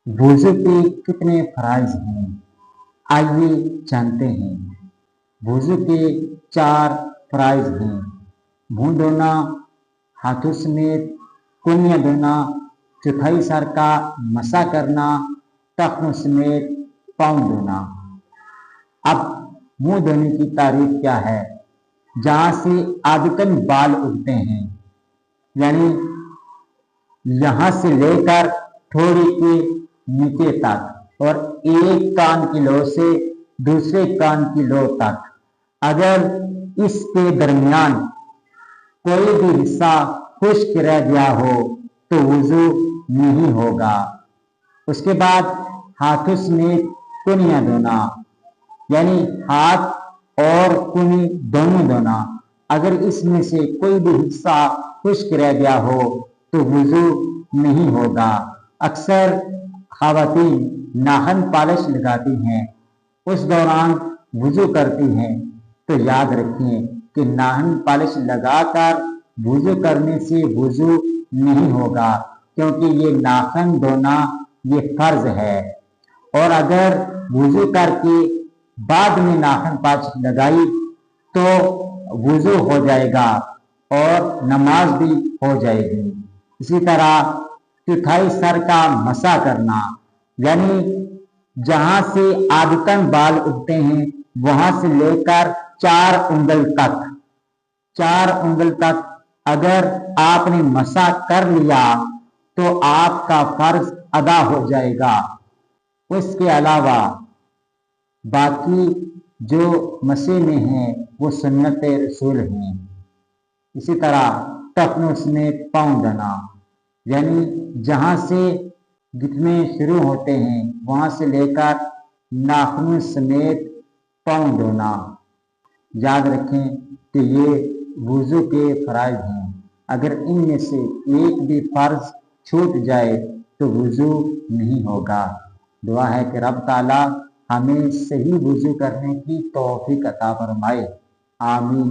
वुज़ू के कितने फ़राइज़ हैं, आइए जानते हैं। वुज़ू के 4 फ़राइज़ हैं। मुँह धोना, हाथों समेत कुनियाँ धोना, चौथाई सर का मसा करना, टखनों समेत पाँव धोना। अब मुँह धोने की तारीफ क्या है? जहाँ से आदतन बाल उगते हैं, यानी यहाँ से लेकर थोड़ी के नीचे तक और एक कान की लो से दूसरे कान की लो तक, अगर इसके दरमियान कोई भी हिस्सा खुश्क रह गया हो तो वुज़ू नहीं होगा। उसके बाद हाथों समेत कुनियाँ धोना, यानी हाथ और कुनी दोनों धोना। अगर इसमें से कोई भी हिस्सा खुश्क रह गया हो तो वुज़ू नहीं होगा। अक्सर ख़वातीन नाखून पॉलिश लगाती हैं, उस दौरान वुज़ू करती हैं, तो याद रखें कि नाखून पॉलिश लगाकर वुज़ू करने से वुज़ू नहीं होगा, क्योंकि ये नाखून धोना ये फ़र्ज है। और अगर वुज़ू करके बाद में नाखून पॉलिश लगाई तो वुज़ू हो जाएगा और नमाज भी हो जाएगी। इसी तरह चौथाई सर का मसा करना, यानी जहाँ से आदतन बाल उगते हैं वहाँ से लेकर 4 उंगल तक अगर आपने मसा कर लिया तो आपका फर्ज अदा हो जाएगा। उसके अलावा बाकी जो मसे में हैं वो सुन्नत रसूल हैं। इसी तरह टखनों समेत पाँव धोना, यानी जहाँ से घुटने शुरू होते हैं वहाँ से लेकर नाखूनों समेत पाँव धोना। याद रखें कि ये वुज़ू के फ़राइज़ हैं। अगर इनमें से एक भी फ़र्ज छूट जाए तो वुज़ू नहीं होगा। दुआ है कि रब ताला हमें सही वुज़ू करने की तौफीक अता फरमाए। आमीन।